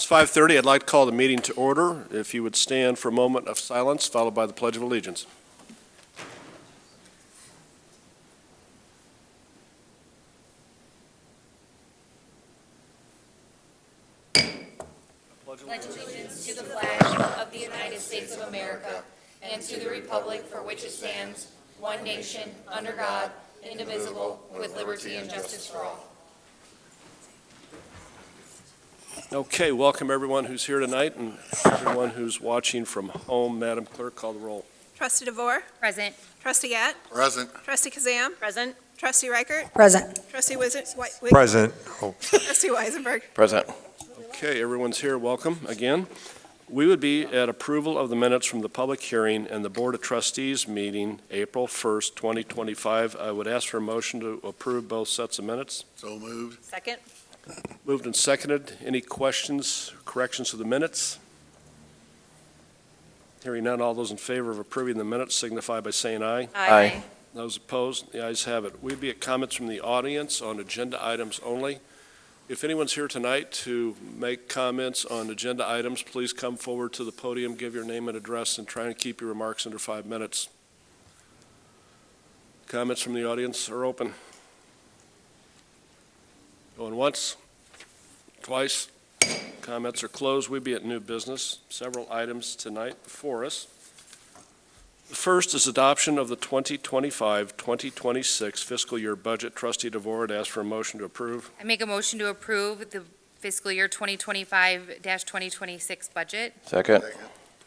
5:30. I'd like to call the meeting to order. If you would stand for a moment of silence, followed by the Pledge of Allegiance. Pledge allegiance to the flag of the United States of America and to the republic for which it stands, one nation, under God, indivisible, with liberty and justice for all. Okay, welcome everyone who's here tonight and everyone who's watching from home. Madam Clerk, call the roll. Trustee DeVore. Present. Trustee Gatt. Present. Trustee Kazam. Present. Trustee Reichert. Present. Trustee Present. Trustee Weisenberg. Present. Okay, everyone's here. Welcome again. We would be at approval of the minutes from the public hearing and the Board of Trustees meeting, April 1st, 2025. I would ask for a motion to approve both sets of minutes. So moved. Second. Moved and seconded. Any questions, corrections to the minutes? Hearing none, all those in favor of approving the minutes signify by saying aye. Aye. Those opposed, the ayes have it. We'd be at comments from the audience on agenda items only. If anyone's here tonight to make comments on agenda items, please come forward to the podium, give your name and address, and try and keep your remarks under 5 minutes. Comments from the audience are open. Going once, twice. Comments are closed. We'd be at new business. Several items tonight before us. The first is adoption of the 2025-2026 fiscal year budget. Trustee DeVore would ask for a motion to approve. I make a motion to approve the fiscal year 2025-2026 budget. Second.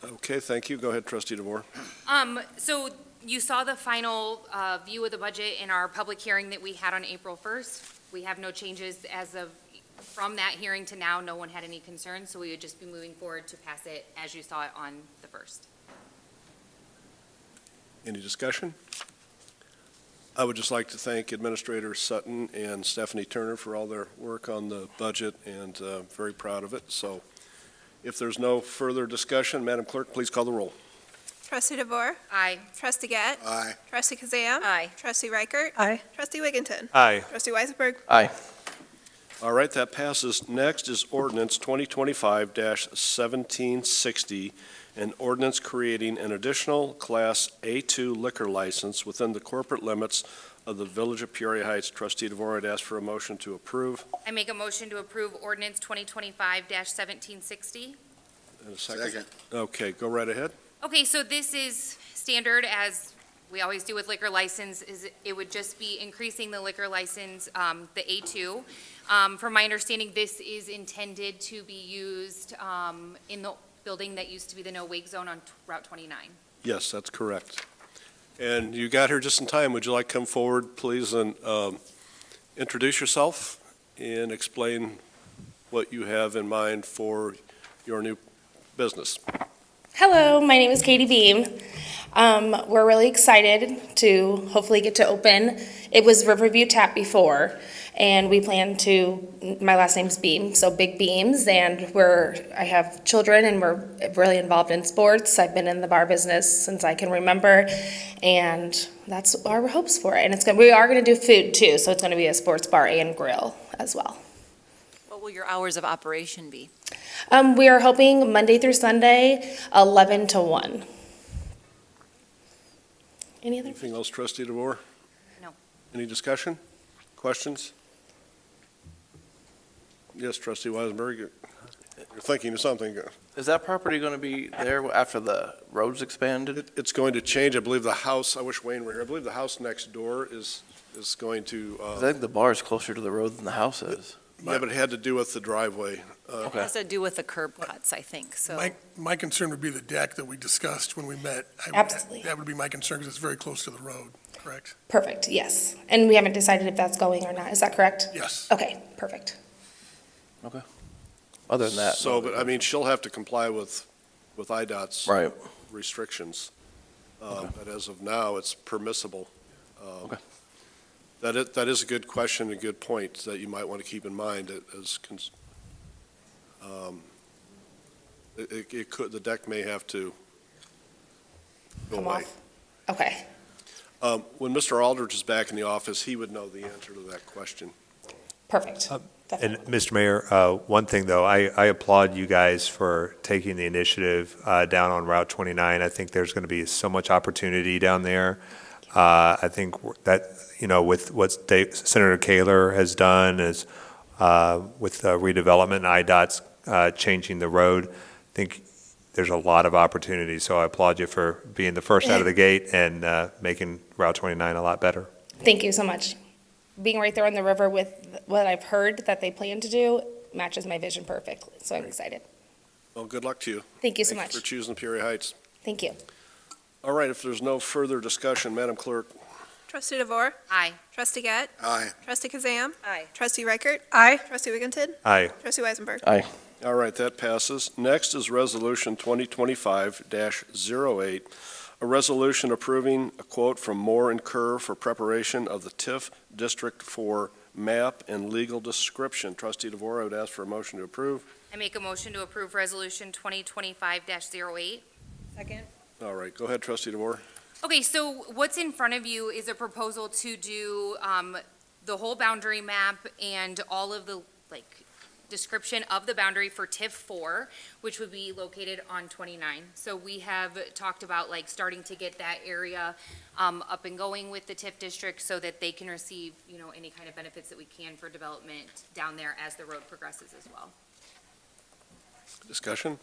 Okay, thank you. Go ahead, Trustee DeVore. So you saw the final view of the budget in our public hearing that we had on April 1st. We have no changes from that hearing to now. No one had any concerns, so we would just be moving forward to pass it as you saw it on the 1st. Any discussion? I would just like to thank Administrator Sutton and Stephanie Turner for all their work on the budget, and very proud of it. So if there's no further discussion, Madam Clerk, please call the roll. Trustee DeVore. Aye. Trustee Gatt. Aye. Trustee Kazam. Aye. Trustee Reichert. Aye. Trustee Wigginton. Aye. Trustee Weisenberg. Aye. All right, that passes. Next is ordinance 2025-1760, an ordinance creating an additional Class A2 liquor license within the corporate limits of the Village of Peoria Heights. Trustee DeVore, I'd ask for a motion to approve. I make a motion to approve ordinance 2025-1760. And a second. Okay, go right ahead. Okay, so this is standard, as we always do with liquor license, it would just be increasing the liquor license, the A2. From my understanding, this is intended to be used in the building that used to be the no-wake zone on Route 29. Yes, that's correct. And you got here just in time. Would you like to come forward, please, and introduce yourself and explain what you have in mind for your new business? Hello, my name is Katie Beam. We're really excited to hopefully get to open. It was Riverview Tap before, and we plan to, my last name's Beam, so Big Beams, and I have children and we're really involved in sports. I've been in the bar business since I can remember, and that's our hopes for it. And we are gonna do food too, so it's gonna be a sports bar and grill as well. What will your hours of operation be? We are hoping Monday through Sunday, 11 to 1. Any other? Anything else, Trustee DeVore? No. Any discussion? Questions? Yes, Trustee Weisenberg, you're thinking of something. Is that property going to be there after the roads expanded? It's going to change. I believe the house, I wish Wayne were here, I believe the house next door is going to, 'Cause I think the bar is closer to the road than the house is. yeah, but it had to do with the driveway. It Okay. has to do with the curb cuts, I think, so. My concern would be the deck that we discussed when we met. Absolutely. That would be my concern, because it's very close to the road, correct? Perfect, yes. And we haven't decided if that's going or not. Is that correct? Yes. Okay, perfect. Other than that. So, but I mean, she'll have to comply with IDOT's Right. restrictions. But as of now, it's permissible. Okay. That is a good question, a good point that you might want to keep in mind it could, the deck may have to go Come away. off. Okay, When Mr. Aldridge is back in the office, he would know the answer to that question. perfect. And definitely. Mr. Mayor, one thing though, I applaud you guys for taking the initiative down on Route 29. I think there's going to be so much opportunity down there. I think that, with what Senator Kaler has done is with redevelopment and IDOT's changing the road, I think there's a lot of opportunity. So I applaud you for being the first out of the gate and making Route 29 a lot better. Thank you so much. Being right there on the river with what I've heard that they plan to do matches my vision perfectly, so I'm excited. Well, good luck to you. Thank you so Thank you much. for choosing Peoria Heights. Thank you. All right, if there's no further discussion, Madam Clerk, Trustee DeVore, Aye. Trustee Gett, Aye. Trustee Kazam, Aye. Trustee Reichert. Aye. Trustee Wigginton, Aye. Trustee Weisenberg. Aye. all right, that passes. Next is Resolution 2025-08, a resolution approving a quote from Moore and Kerr for preparation of the TIF District 4 map and legal description. Trustee DeVore, I would ask for a motion to approve. I make a motion to approve Resolution 2025-08. Second. All right, go ahead, Trustee DeVore. Okay, so what's in front of you is a proposal to do the whole boundary map and all of the, description of the boundary for TIF 4, which would be located on 29. So we have talked about, starting to get that area up and going with the TIF district so that they can receive, any kind of benefits that we can for development down there as the road progresses as well. Discussion?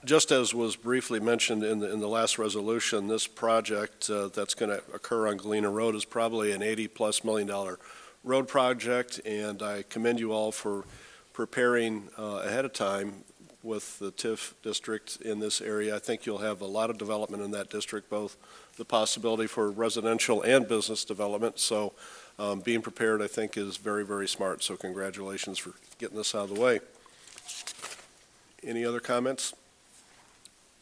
Just as was briefly mentioned in the last resolution, this project that's going to occur on Galena Road is probably an $80+ million road project, and I commend you all for preparing ahead of time with the TIF district in this area. I think you'll have a lot of development in that district, both the possibility for residential and business development. So being prepared, I think, is very, very smart. So congratulations for getting this out of the way. Any other comments?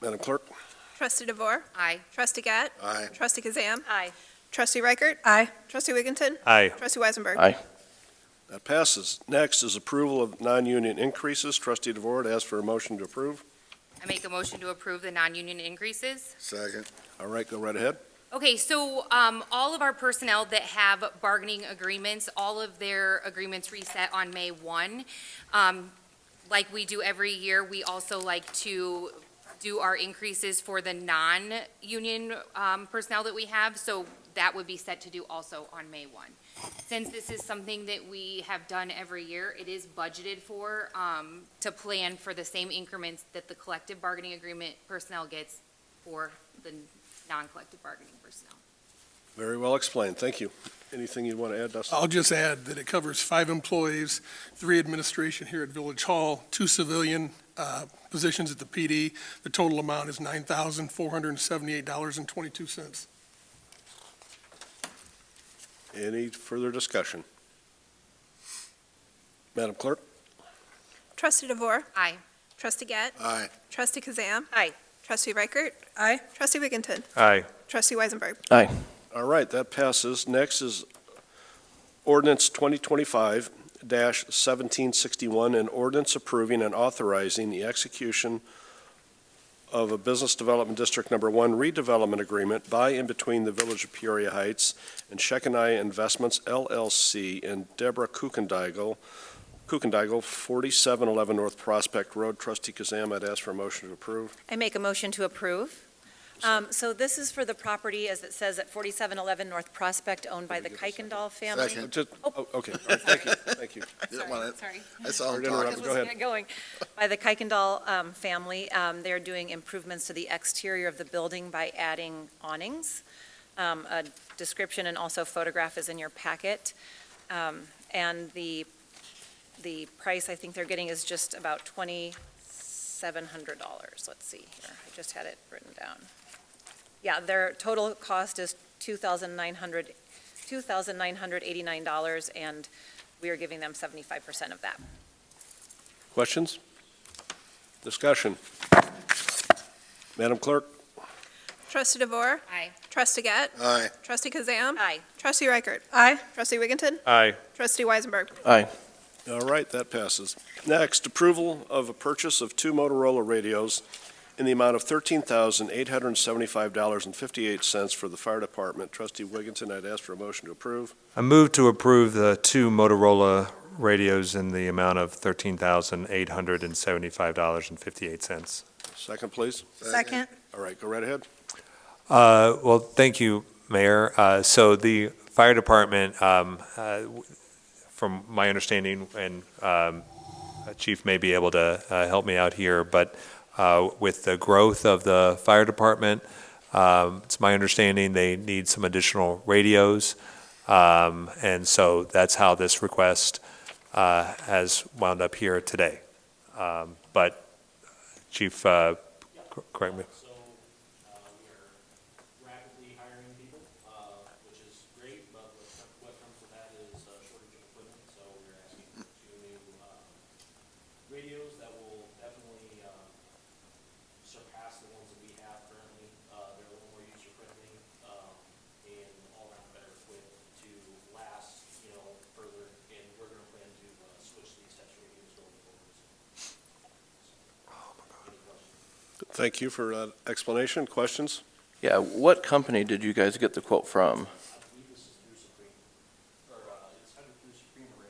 Madam Clerk? Trustee DeVore, Aye. Trustee Gett, Aye. Trustee Kazam, Aye. Trustee Reichert. Aye. Trustee Wigginton, Aye. Trustee Weisenberg. Aye. That passes. Next is approval of non-union increases. Trustee DeVore, to ask for a motion to approve. I make a motion to approve the non-union increases. Second. All right, go right ahead. Okay, so all of our personnel that have bargaining agreements, all of their agreements reset on May 1. Like we do every year, we also like to do our increases for the non-union personnel that we have, so that would be set to do also on May 1. Since this is something that we have done every year, it is budgeted for, to plan for the same increments that the collective bargaining agreement personnel gets for the non-collective bargaining personnel. Very well explained. Thank you. Anything you want to add, Dustin? I'll just add that it covers 5 employees, 3 administration here at Village Hall, 2 civilian positions at the PD. The total amount is $9,478.22. Any further discussion? Madam Clerk? Trustee DeVore, Aye. Trustee Gett, Aye. Trustee Kazam, Aye. Trustee Reichert. Aye. Trustee Wigginton, Aye. Trustee Weisenberg. Aye. All right, that passes. Next is ordinance 2025-1761, an ordinance approving and authorizing the execution of a Business Development District Number 1 redevelopment agreement by and between the Village of Peoria Heights and Shekinah Investments LLC and Deborah Kukendaigle, 4711 North Prospect Road. Trustee Kazam, I'd ask for a motion to approve. I make a motion to approve. So this is for the property, as it says, at 4711 North Prospect, owned by the Kuykendall family. Okay, all right, thank you, thank you. Sorry. That's all I'm talking. Go ahead. Get going. By the Kuykendall family. They're doing improvements to the exterior of the building by adding awnings. A description and also photograph is in your packet. And the price I think they're getting is just about $2,700. Let's see here. I just had it written down. Yeah, their total cost is $2,989, and we are giving them 75% of that. Questions? Discussion? Madam Clerk? Trustee DeVore, Aye. Trustee Gett, Aye. Trustee Kazam, Aye. Trustee Reichert. Aye. Trustee Wigginton, Aye. Trustee Weisenberg. Aye. All right, that passes. Next, approval of a purchase of 2 Motorola radios in the amount of $13,875.58 for the fire department. Trustee Wigginton, I'd ask for a motion to approve. I move to approve the 2 Motorola radios in the amount of $13,875.58. Second, please. Second. All right, go right ahead. Well, thank you, Mayor. So the fire department, from my understanding, and Chief may be able to help me out here, but with the growth of the fire department, it's my understanding they need some additional radios. And so that's how this request has wound up here today. But Chief, correct me. So, we are rapidly hiring people, which is great, but what comes with that is a shortage of equipment. So we're asking for 2 new radios that will definitely surpass the ones that we have currently. They're a little more user-friendly and all around better equipped to last, further. And we're going to plan to switch these types of radios going forward. Any questions? Thank you for that explanation. Questions? Yeah, what company did you guys get the quote from? I believe this is through Supreme, or it's either through Supreme or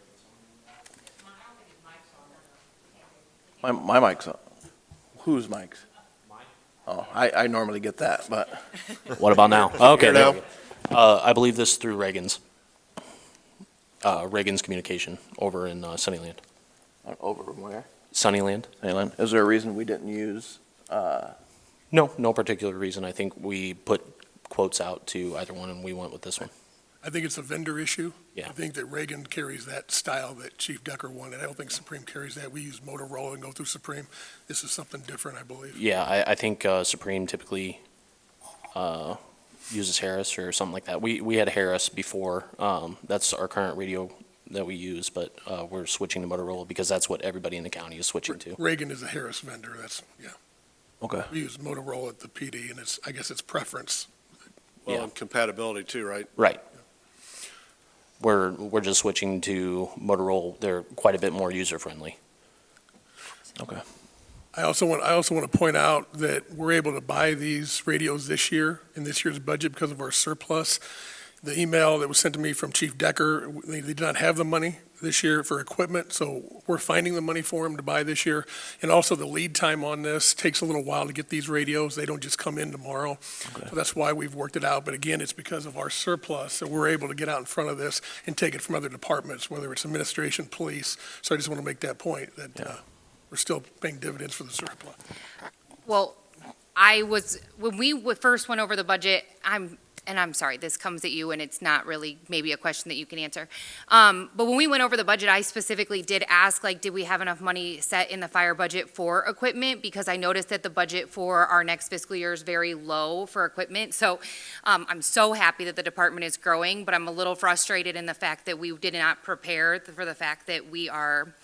Ravens. My mic's on. Whose mic's? Oh, I normally get that, but What about now? Okay, Here there now. we go. I believe this through Reagan's Communication over in Sunnyland. over where? Sunnyland? Anyone? Is there a reason we didn't use, No, no particular reason. I think we put quotes out to either one, and we went with this one. I think it's a vendor issue. Yeah. I think that Reagan carries that style that Chief Decker wanted. I don't think Supreme carries that. We use Motorola and go through Supreme. This is something different, I believe. Yeah, I think Supreme typically uses Harris or something like that. We had Harris before. That's our current radio that we use, but we're switching to Motorola because that's what everybody in the county is switching to. Reagan is a Harris vendor. Yeah. okay. We use Motorola at the PD, and I guess it's preference. Well, Yeah. and compatibility too, right? Right. We're just switching to Motorola. They're quite a bit more user-friendly. Okay. I also want to point out that we're able to buy these radios this year, in this year's budget, because of our surplus. The email that was sent to me from Chief Decker, they did not have the money this year for equipment, so we're finding the money for them to buy this year. And also the lead time on this takes a little while to get these radios. They don't just come in tomorrow. Okay. So that's why we've worked it out. But again, it's because of our surplus, so we're able to get out in front of this and take it from other departments, whether it's administration, police. So I just want to make that point, that Yeah. we're still paying dividends for the surplus. Well, when we first went over the budget, I'm sorry, this comes at you and it's not really maybe a question that you can answer. But when we went over the budget, I specifically did ask, did we have enough money set in the fire budget for equipment? Because I noticed that the budget for our next fiscal year is very low for equipment. So I'm so happy that the department is growing, but I'm a little frustrated in the fact that we did not prepare for the fact that we are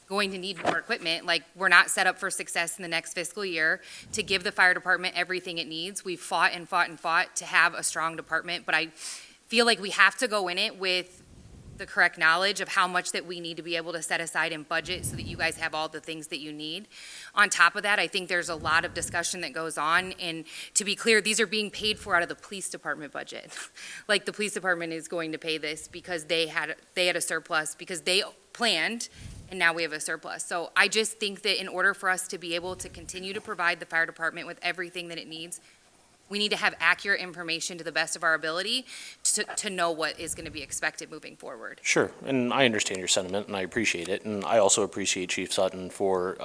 going to need more equipment. We're not set up for success in the next fiscal year to give the fire department everything it needs. We've fought and fought and fought to have a strong department, but I feel like we have to go in it with the correct knowledge of how much that we need to be able to set aside in budget so that you guys have all the things that you need. On top of that, I think there's a lot of discussion that goes on, and to be clear, these are being paid for out of the police department budget. The police department is going to pay this because they had a surplus, because they planned, and now we have a surplus. So I just think that in order for us to be able to continue to provide the fire department with everything that it needs, we need to have accurate information to the best of our ability to know what is going to be expected moving forward. Sure, and I understand your sentiment, and I appreciate it, and I also appreciate Chief Sutton for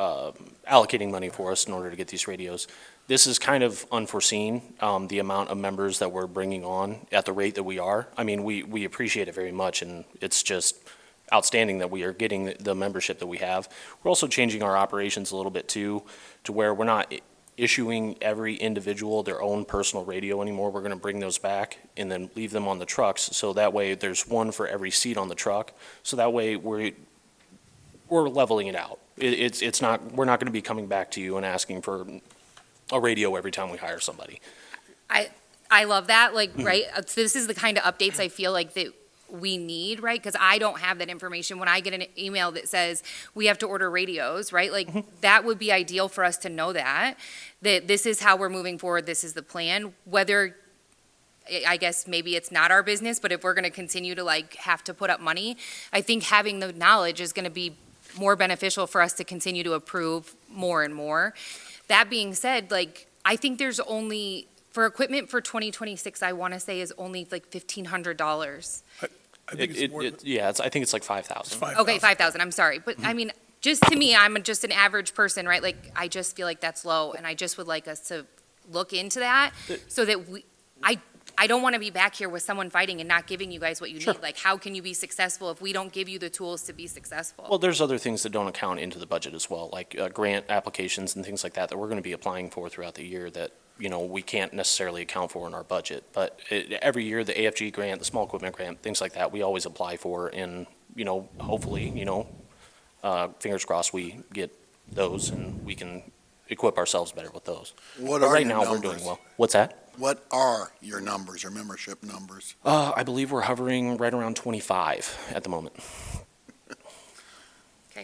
allocating money for us in order to get these radios. This is kind of unforeseen, the amount of members that we're bringing on at the rate that we are. I mean, we appreciate it very much, and it's just outstanding that we are getting the membership that we have. We're also changing our operations a little bit too, to where we're not issuing every individual their own personal radio anymore. We're going to bring those back and then leave them on the trucks. So that way there's one for every seat on the truck. So that way we're leveling it out. It's not, we're not going to be coming back to you and asking for a radio every time we hire somebody. I love that, right? So this is the kind of updates I feel like that we need, right? Because I don't have that information. When I get an email that says we have to order radios, right? Like, that would be ideal for us to know that this is how we're moving forward, this is the plan. Whether, I guess maybe it's not our business, but if we're going to continue to like have to put up money, I think having the knowledge is going to be more beneficial for us to continue to approve more and more. That being said, like, I think there's only, for equipment for 2026, I want to say is only like $1,500. I think it's more than I think it's like 5,000. it's 5,000. Okay, 5,000, I'm sorry. But I mean, just to me, I'm just an average person, right? Like, I just feel like that's low, and I just would like us to look into that so that I don't want to be back here with someone fighting and not giving you guys what you Sure. need. Like, how can you be successful if we don't give you the tools to be successful? Well, there's other things that don't account into the budget as well, like grant applications and things like that we're going to be applying for throughout the year that, we can't necessarily account for in our budget. But every year, the AFG grant, the small equipment grant, things like that, we always apply for. And, hopefully, fingers crossed we get those and we can equip ourselves better with those. What But are right your now, numbers? we're doing well. What's that? What are your numbers, your membership numbers? I believe we're hovering right around 25 at the moment.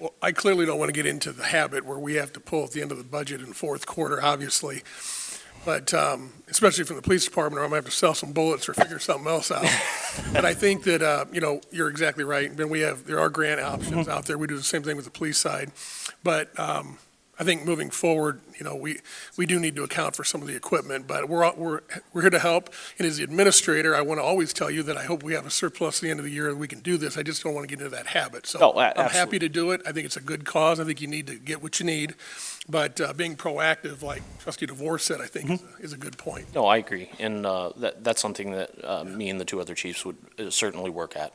Well, I clearly don't want to get into the habit where we have to pull at the end of the budget in fourth quarter, obviously. But especially from the police department, or I'm going to have to sell some bullets or figure something else out. But I think that, you're exactly right. Ben, there are grant options out there. We do the same thing with the police side. But I think moving forward, we do need to account for some of the equipment, but we're here to help. And as the administrator, I want to always tell you that I hope we have a surplus at the end of the year and we can do this. I just don't want to get into that habit. So Oh, I'm absolutely. happy to do it. I think it's a good cause. I think you need to get what you need. But being proactive, like Trustee DeVore said, I think is a good point. No, I agree. And that's something that me and the two other chiefs would certainly work at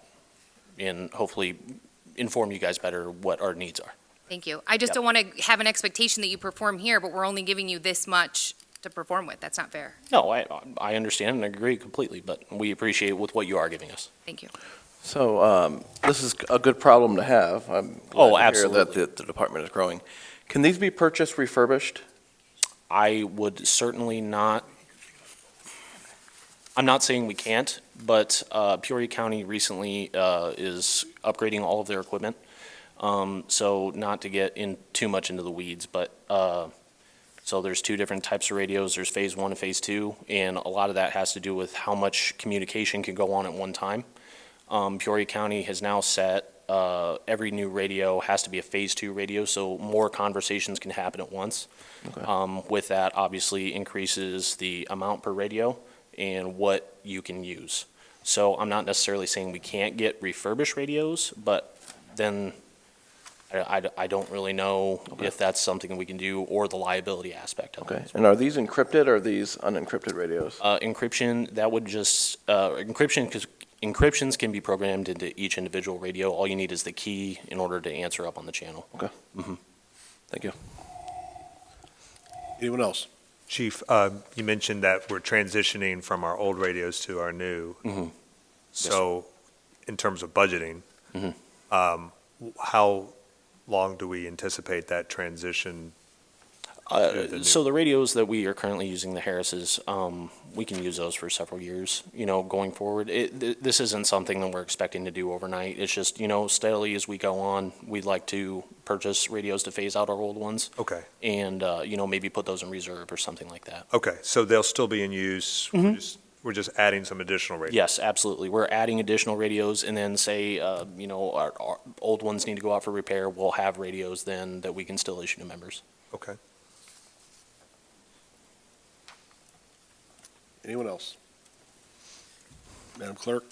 and hopefully inform you guys better what our needs are. Thank you. I just Yep. don't want to have an expectation that you perform here, but we're only giving you this much to perform with. That's not fair. No, I understand and agree completely, but we appreciate with what you are giving us. Thank you. So this is a good problem to have. I'm Oh, glad to hear that absolutely. the department is growing. Can these be purchased refurbished? I would certainly not, I'm not saying we can't, but Peoria County recently is upgrading all of their equipment. So not to get in too much into the weeds, but so there's two different types of radios. There's phase 1 and phase 2, and a lot of that has to do with how much communication can go on at one time. Peoria County has now set every new radio has to be a phase 2 radio, so more conversations can happen at once. Okay. With that, obviously increases the amount per radio and what you can use. So I'm not necessarily saying we can't get refurbished radios, but then I don't really know if that's something we can do or the liability aspect of Okay. it. And are these encrypted or are these unencrypted radios? Encryption, that would just, encryptions can be programmed into each individual radio. All you need is the key in order to answer up on the channel. Thank you. Anyone else? Chief, you mentioned that we're transitioning from our old radios to our new. Mhm. So in terms of budgeting, Mhm. how long do we anticipate that transition? the So the radios that we are currently using, the Harris's, we can use those for several years, going forward. This isn't something that we're expecting to do overnight. It's just, steadily as we go on, we'd like to purchase radios to phase out our old ones Okay, and, maybe put those in reserve or something like that. okay, so they'll still be in use. Mhm. We're just adding some additional radios. Yes, absolutely. We're adding additional radios and then say, our old ones need to go out for repair. We'll have radios then that we can still issue to members. Okay. Anyone else? Madam Clerk?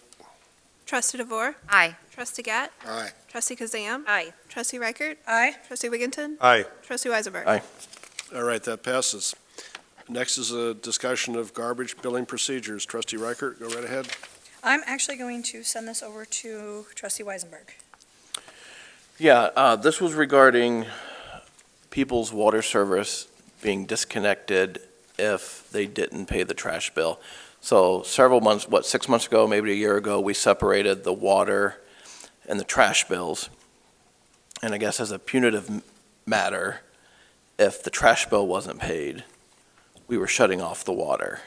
Trustee DeVore, Aye. Trustee Gatt, Aye. Trustee Kazam, Aye. Trustee Reichert, Aye. Trustee Wigginton, Aye. Trustee Weisenberg. Aye. All right, that passes. Next is a discussion of garbage billing procedures. Trustee Reichert, go right ahead. I'm actually going to send this over to Trustee Weisenberg. Yeah, this was regarding people's water service being disconnected if they didn't pay the trash bill. So several months, 6 months ago, maybe a year ago, we separated the water and the trash bills. And I guess as a punitive matter, if the trash bill wasn't paid, we were shutting off the water.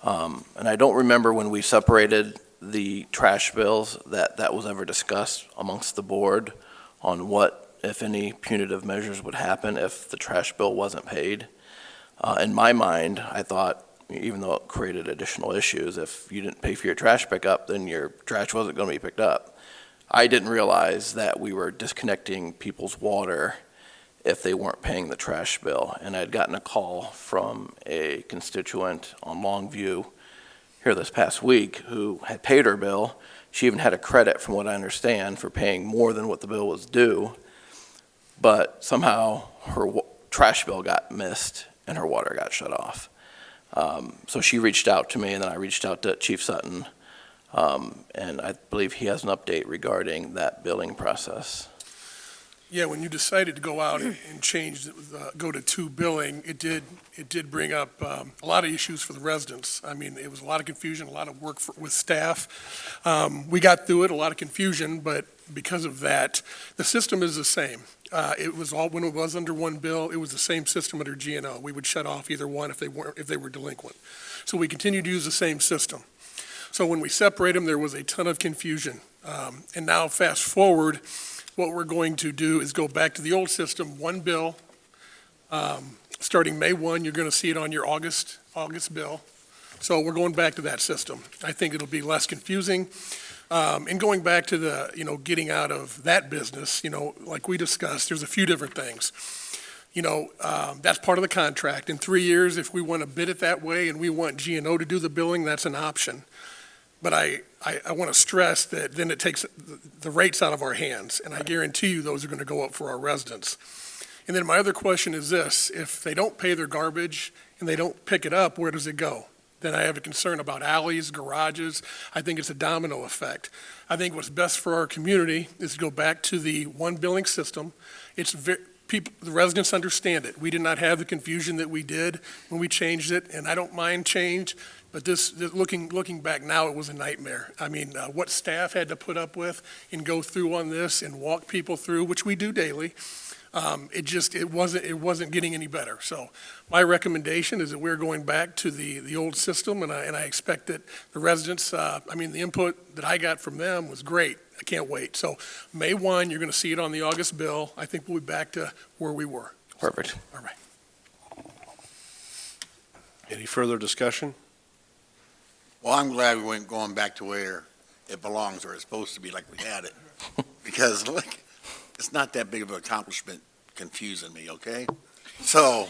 And I don't remember when we separated the trash bills, that was ever discussed amongst the board on what, if any, punitive measures would happen if the trash bill wasn't paid. In my mind, I thought, even though it created additional issues, if you didn't pay for your trash pickup, then your trash wasn't going to be picked up. I didn't realize that we were disconnecting people's water if they weren't paying the trash bill. And I'd gotten a call from a constituent on Longview here this past week who had paid her bill. She even had a credit, from what I understand, for paying more than what the bill was due. But somehow her trash bill got missed and her water got shut off. So she reached out to me, and then I reached out to Chief Sutton, and I believe he has an update regarding that billing process. Yeah, when you decided to go out and change, go to two billing, it did bring up a lot of issues for the residents. I mean, it was a lot of confusion, a lot of work with staff. We got through it, a lot of confusion, but because of that, the system is the same. It was all, when it was under one bill, it was the same system under GNO. We would shut off either one if they were delinquent. So we continued to use the same system. So when we separate them, there was a ton of confusion. And now fast forward, what we're going to do is go back to the old system, one bill. Starting May 1, you're going to see it on your August bill. So we're going back to that system. I think it'll be less confusing. And going back to the, getting out of that business, like we discussed, there's a few different things. That's part of the contract. In 3 years, if we want to bid it that way and we want GNO to do the billing, that's an option. But I want to stress that then it takes the rates out of our hands, and I guarantee you those are going to go up for our residents. And then my other question is this: if they don't pay their garbage and they don't pick it up, where does it go? Then I have a concern about alleys, garages. I think it's a domino effect. I think what's best for our community is to go back to the one billing system. The residents understand it. We did not have the confusion that we did when we changed it, and I don't mind change. But looking back now, it was a nightmare. I mean, what staff had to put up with and go through on this and walk people through, which we do daily, it wasn't getting any better. So my recommendation is that we're going back to the old system, and I expect that the residents, the input that I got from them was great. I can't wait. So May 1, you're going to see it on the August bill. I think we'll be back to where we were. Perfect. All right. Any further discussion? Well, I'm glad we weren't going back to where it belongs, or it's supposed to be, like we had it. Because, look, it's not that big of an accomplishment confusing me, okay? So,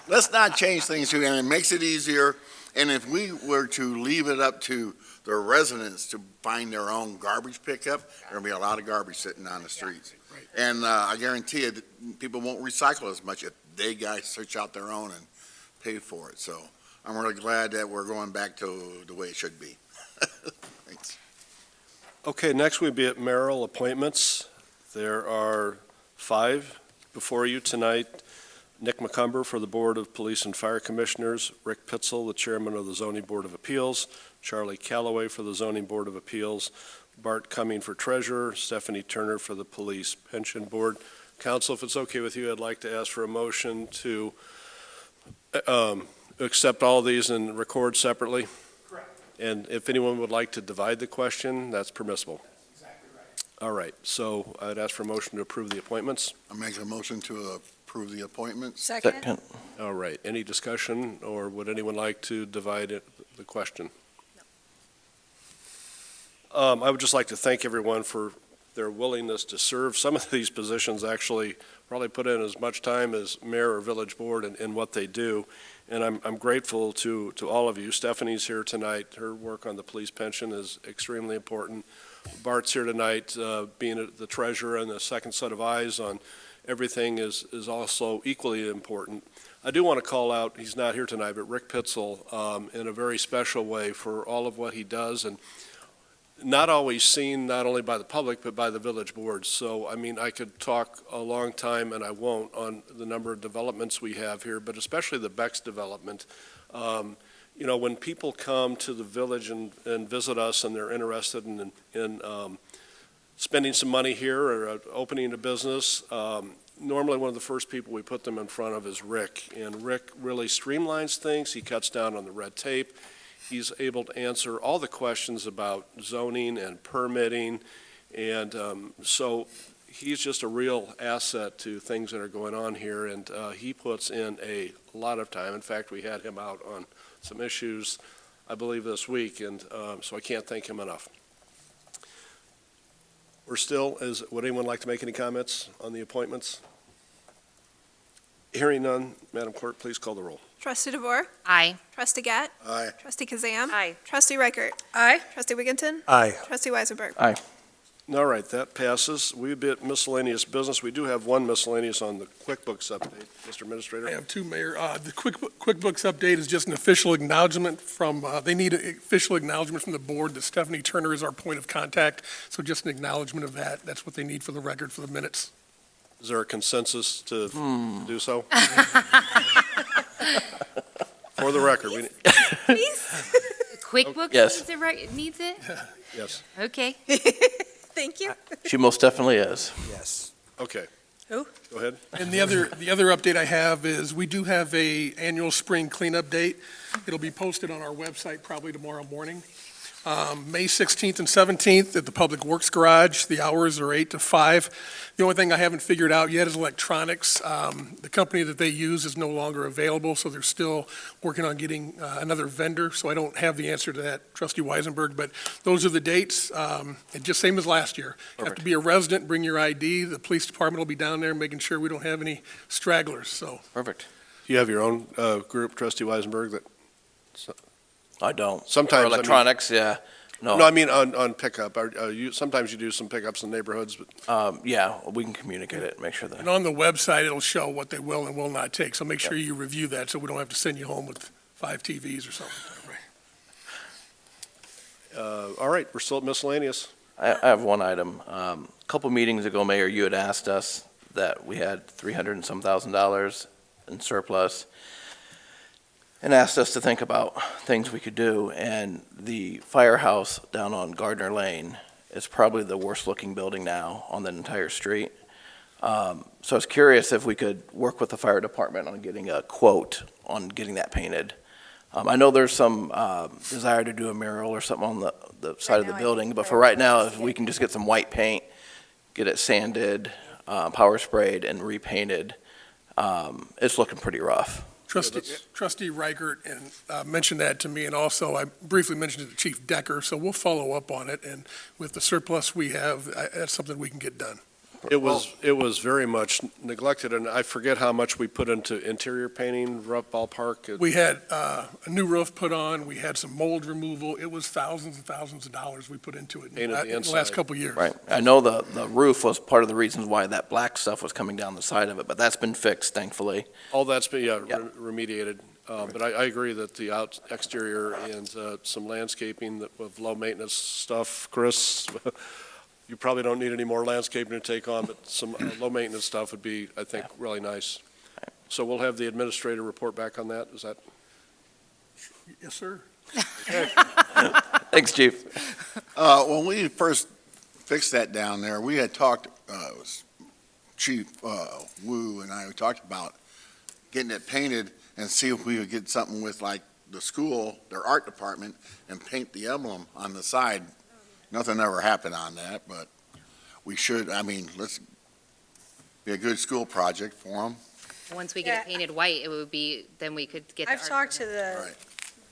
let's not change things here, and it makes it easier. And if we were to leave it up to the residents to find their own garbage pickup, there'll be a lot of garbage sitting on the streets. And I guarantee you that people won't recycle as much if they guys search out their own and pay for it. So I'm really glad that we're going back to the way it should be. Thanks. Okay, next we'd be at mayoral appointments. There are 5 before you tonight. Nick McCumber for the Board of Police and Fire Commissioners, Rick Pitzel, the Chairman of the Zoning Board of Appeals, Charlie Calloway for the Zoning Board of Appeals, Bart Cumming for Treasurer, Stephanie Turner for the Police Pension Board. Council, if it's okay with you, I'd like to ask for a motion to accept all of these and record separately. Correct. And if anyone would like to divide the question, that's permissible. That's exactly right. All right, so I'd ask for a motion to approve the appointments. I'm making a motion to approve the appointments. Second. All right, any discussion, or would anyone like to divide the question? I would just like to thank everyone for their willingness to serve. Some of these positions actually probably put in as much time as mayor or village board in what they do. And I'm grateful to all of you. Stephanie's here tonight. Her work on the police pension is extremely important. Bart's here tonight, being the treasurer and the second set of eyes on everything is also equally important. I do want to call out, he's not here tonight, but Rick Pitzel in a very special way for all of what he does, and not always seen not only by the public but by the village boards. So, I mean, I could talk a long time, and I won't, on the number of developments we have here, but especially the Bex development. When people come to the village and visit us and they're interested in spending some money here or opening a business, normally one of the first people we put them in front of is Rick. And Rick really streamlines things. He cuts down on the red tape. He's able to answer all the questions about zoning and permitting, and so he's just a real asset to things that are going on here, and he puts in a lot of time. In fact, we had him out on some issues, I believe, this week, and so I can't thank him enough. Would anyone like to make any comments on the appointments? Hearing none, Madam Clerk, please call the roll. Trustee DeVore, Aye. Trustee Gatt, Aye. Trustee Kazam. Aye. Trustee Reichert, Aye. Trustee Wigginton, Aye. Trustee Weisenberg. All right, that passes. We bit miscellaneous business. We do have one miscellaneous on the QuickBooks update. Mr. I Administrator? have two, Mayor. The QuickBooks update is just an official acknowledgement from, they need an official acknowledgement from the board that Stephanie Turner is our point of contact. So just an acknowledgement of that. That's what they need for the record, for the minutes. Is there a consensus to do so? For the record, QuickBooks Yes. needs it? yes, Okay. Thank you. She most definitely is. Yes. okay. Who? Go ahead. And the other update I have is we do have a annual spring cleanup date. It'll be posted on our website probably tomorrow morning. May 16th and 17th at the Public Works Garage. The hours are 8 to 5. The only thing I haven't figured out yet is electronics. The company that they use is no longer available, so they're still working on getting another vendor. So I don't have the answer to that, Trustee Weisenberg, but those are the dates. And just same as last year. You have to be a resident, bring your ID. The police department will be down there making sure we don't have any stragglers, so. Perfect. Do you have your own group, Trustee Weisenberg, that I don't. sometimes? Or electronics, yeah. No, I mean on pickup. Sometimes you do some pickups in neighborhoods, but Yeah, we can communicate it, make sure that. And on the website, it'll show what they will and will not take. So make sure you review that so we don't have to send you home with 5 TVs or something. all right, we're still at miscellaneous. I have one item. A couple meetings ago, Mayor, you had asked us that we had $300 and some thousand in surplus and asked us to think about things we could do. And the firehouse down on Gardner Lane is probably the worst-looking building now on the entire street. So I was curious if we could work with the fire department on getting a quote on getting that painted. I know there's some desire to do a mural or something on the side of the building, but for right now, if we can just get some white paint, get it sanded, power sprayed, and repainted, it's looking pretty rough. Trustee Reichert mentioned that to me, and also I briefly mentioned it to Chief Decker, so we'll follow up on it. And with the surplus we have, that's something we can get done. It was very much neglected, and I forget how much we put into interior painting, rough ballpark. We had a new roof put on, we had some mold removal. It was thousands and thousands of dollars we put into it Painted the in the inside. last couple of years. Right. I know the roof was part of the reasons why that black stuff was coming down the side of it, but that's been fixed, thankfully. All that's been, Yeah. remediated. But I agree that the exterior and some landscaping with low-maintenance stuff, Chris, you probably don't need any more landscaping to take on, but some low-maintenance stuff would be, I think, really nice. So we'll have the administrator report back on that, is that? Yes, sir. Thanks, Chief. When we first fixed that down there, we had talked, it was Chief Wu and I talked about getting it painted and see if we could get something with like the school, their art department, and paint the emblem on the side. Nothing ever happened on that, but we should, let's be a good school project for them. Once we get it painted white, it would be, then we could get the I've art. talked to the Right.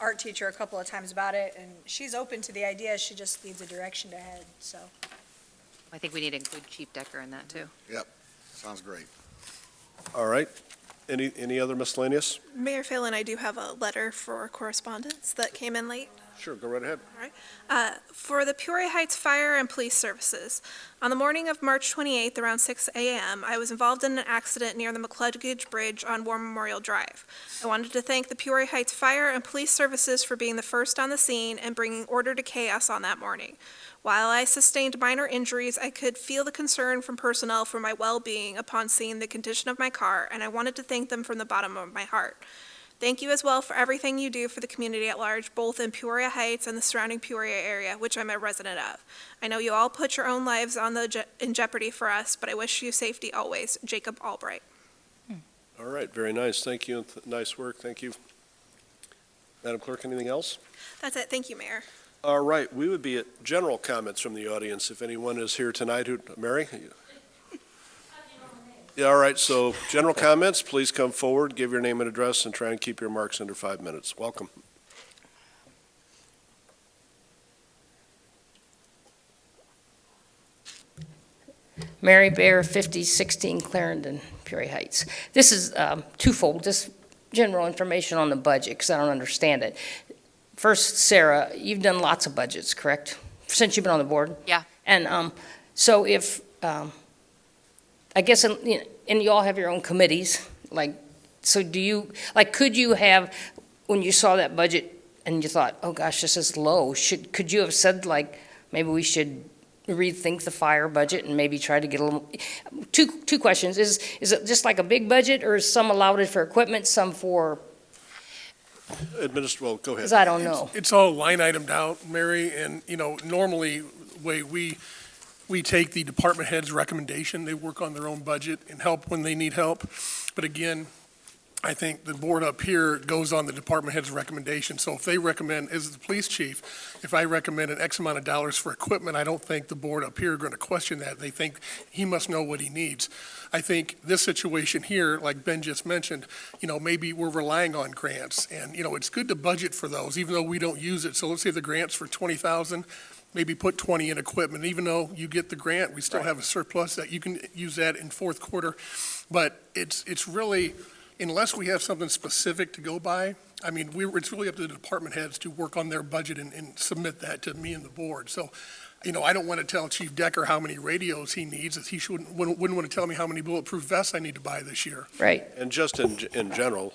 art teacher a couple of times about it, and she's open to the idea, she just needs a direction to head, so. I think we need to include Chief Decker in that, too. Sounds great. All right. Any other miscellaneous? Mayor Phelan, I do have a letter for correspondence that came in late. Sure, go right ahead. For the Peoria Heights Fire and Police Services, on the morning of March 28th, around 6 a.m., I was involved in an accident near the McCluggage Bridge on War Memorial Drive. I wanted to thank the Peoria Heights Fire and Police Services for being the first on the scene and bringing order to chaos on that morning. While I sustained minor injuries, I could feel the concern from personnel for my well-being upon seeing the condition of my car, and I wanted to thank them from the bottom of my heart. Thank you as well for everything you do for the community at large, both in Peoria Heights and the surrounding Peoria area, which I'm a resident of. I know you all put your own lives in jeopardy for us, but I wish you safety always. Jacob Albright. All right, very nice. Thank you. Nice work. Thank you. Madam Clerk, anything else? That's it. Thank you, Mayor. All right, we would be at general comments from the audience. If anyone is here tonight Mary? Yeah, all right, so general comments, please come forward, give your name and address, and try and keep your marks under 5 minutes. Welcome. Mary Bear, 5016 Clarendon, Peoria Heights. This is twofold, just general information on the budget, because I don't understand it. First, Sarah, you've done lots of budgets, correct? Since you've been on the board? Yeah. And so if, I guess, and you all have your own committees, like, so do you, like, could you have, when you saw that budget and you thought, oh gosh, this is low, could you have said, like, maybe we should rethink the fire budget and maybe try to get a little, two questions. Is it just like a big budget, or is some allowed it for equipment, some for, Well, go ahead. because I don't know. It's all line itemed out, Mary, and, normally, the way we take the department head's recommendation, they work on their own budget and help when they need help. But again, I think the board up here goes on the department head's recommendation. So if they recommend, as the police chief, if I recommend an X amount of dollars for equipment, I don't think the board up here are going to question that. They think he must know what he needs. I think this situation here, like Ben just mentioned, maybe we're relying on grants. And, it's good to budget for those, even though we don't use it. So let's say the grant's for 20,000, maybe put 20 in equipment. Even though you get the grant, we still have a surplus that you can use that in fourth quarter. But it's really, unless we have something specific to go by, I mean, it's really up to the department heads to work on their budget and submit that to me and the board. So, I don't want to tell Chief Decker how many radios he needs, as he wouldn't want to tell me how many bulletproof vests I need to buy this year. Right. And just in general,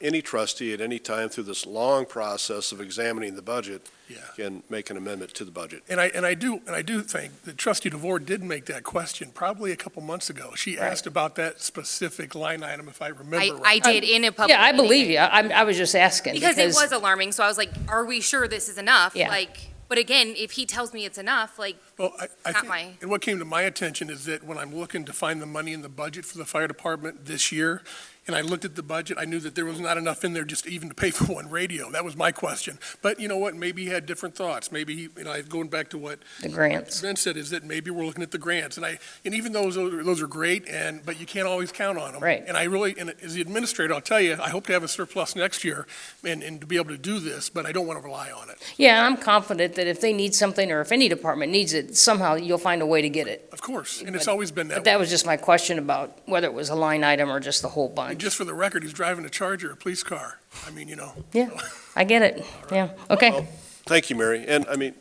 any trustee at any time through this long process of examining the budget Yeah. can make an amendment to the budget. And I do think that Trustee DeVore did make that question probably a couple months ago. She asked about that specific line item, if I remember I right. did in a public Yeah, I meeting. believe you. I was just asking. Because it was alarming, so I was like, are we sure this is enough? Yeah. But again, if he tells me it's enough, Well, I not think, my- and what came to my attention is that when I'm looking to find the money in the budget for the fire department this year, and I looked at the budget, I knew that there was not enough in there just even to pay for one radio. That was my question. But you know what? Maybe he had different thoughts. Maybe he, going back to what The grants. Ben said, is that maybe we're looking at the grants. And even though those are great, but you can't always count on them. Right. And and as the administrator, I'll tell you, I hope to have a surplus next year and to be able to do this, but I don't want to rely on it. Yeah, I'm confident that if they need something, or if any department needs it, somehow you'll find a way to get it. Of course. And it's always been that But way. that was just my question about whether it was a line item or just the whole And bunch. just for the record, he's driving a Charger, a police car. I mean, Yeah. I get it. Yeah, okay. Well, thank you, Mary. And I mean,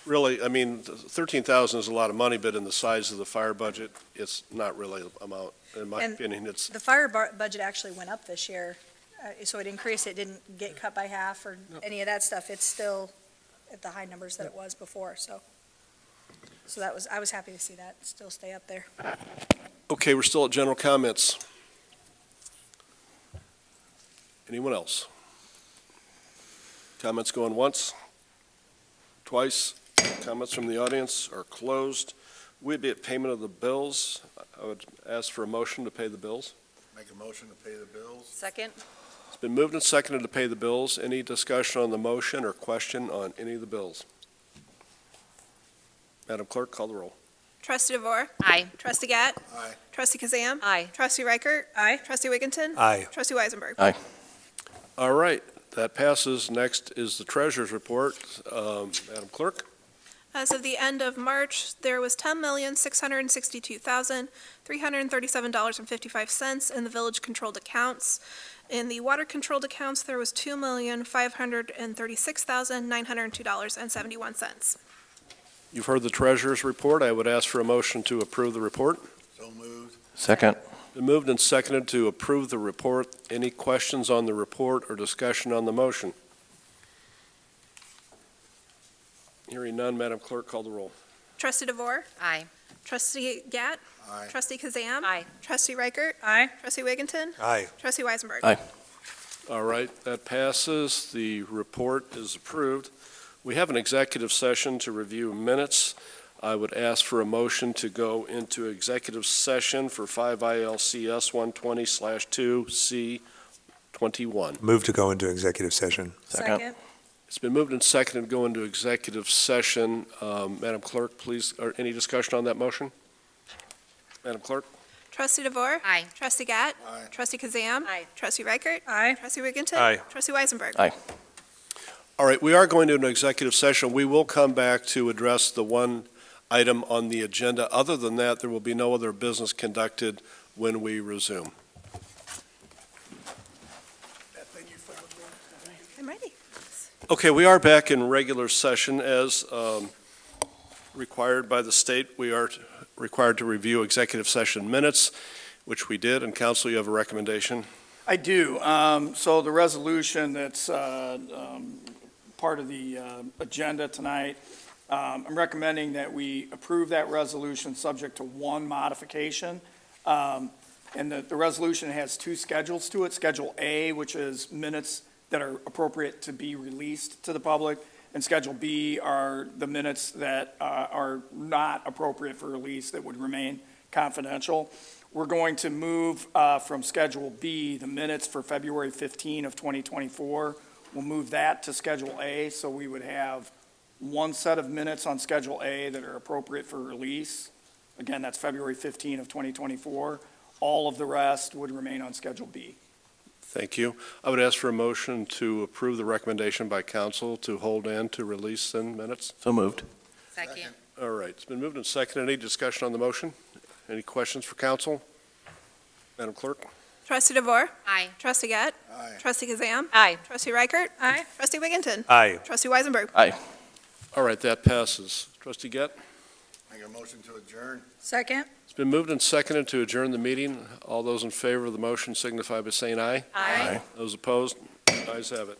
really, 13,000 is a lot of money, but in the size of the fire budget, it's not really an amount. In my And opinion, it's, The fire budget actually went up this year, so it increased. It didn't get cut by half or any of that stuff. It's still at the high numbers that it was before, so. So I was happy to see that still stay up there. okay, we're still at general comments. Anyone else? Comments going once? Twice? Comments from the audience are closed. We'd be at payment of the bills. I would ask for a motion to pay the bills. Make a motion to pay the bills. Second? It's been moved and seconded to pay the bills. Any discussion on the motion or question on any of the bills? Madam Clerk, call the roll. Trustee DeVore. aye. Trustee Gatt. Aye. Trustee Kazam. Aye. Trustee Reichert. Aye. Trustee Wigginton. Aye. Trustee Weisenberg. All right, that passes. Next is the treasurer's report. Madam Clerk? As of the end of March, there was $10,662,337.55 in the village-controlled accounts. In the water-controlled accounts, there was $2,536,902.71. You've heard the treasurer's report. I would ask for a motion to approve the report. So moved. Second. Been moved and seconded to approve the report. Any questions on the report or discussion on the motion? Hearing none, Madam Clerk, call the roll. Trustee DeVore. Aye. Trustee Gatt. Aye. Trustee Kazam. Aye. Trustee Reichert. Aye. Trustee Wigginton. Aye. Trustee Weisenberg. Aye. All right, that passes. The report is approved. We have an executive session to review minutes. I would ask for a motion to go into executive session for 5 ILCS 120/2C 2021. Move to go into executive session. Second. It's been moved and seconded to go into executive session. Madam Clerk, please, or any discussion on that motion? Madam Clerk? Trustee DeVore? Aye. Trustee Gatt? Aye. Trustee Kazam? Aye. Trustee Reichert? Aye. Trustee Wigginton? Aye. Trustee Weisenberg? Aye. All right, we are going to an executive session. We will come back to address the one item on the agenda. Other than that, there will be no other business conducted when we resume. I'm ready. Okay, we are back in regular session as required by the state. We are required to review executive session minutes, which we did. And council, you have a recommendation? I do. So the resolution that's part of the agenda tonight, I'm recommending that we approve that resolution subject to one modification. And the resolution has two schedules to it. Schedule A, which is minutes that are appropriate to be released to the public, and Schedule B are the minutes that are not appropriate for release that would remain confidential. We're going to move from Schedule B, the minutes for February 15 of 2024. We'll move that to Schedule A, so we would have one set of minutes on Schedule A that are appropriate for release. Again, that's February 15 of 2024. All of the rest would remain on Schedule B. Thank you. I would ask for a motion to approve the recommendation by council to hold and to release in minutes. So moved. Second. All right, it's been moved and seconded. Any discussion on the motion? Any questions for council? Madam Clerk? Trustee DeVore? Aye. Trustee Gatt? Aye. Trustee Kazam? Aye. Trustee Reichert? Aye. Trustee Wigginton? Aye. Trustee Weisenberg? All right, that passes. Trustee Gett? Make a motion to adjourn. Second? It's been moved and seconded to adjourn the meeting. All those in favor of the motion signify by saying aye. Aye. Those opposed? Ayes have it.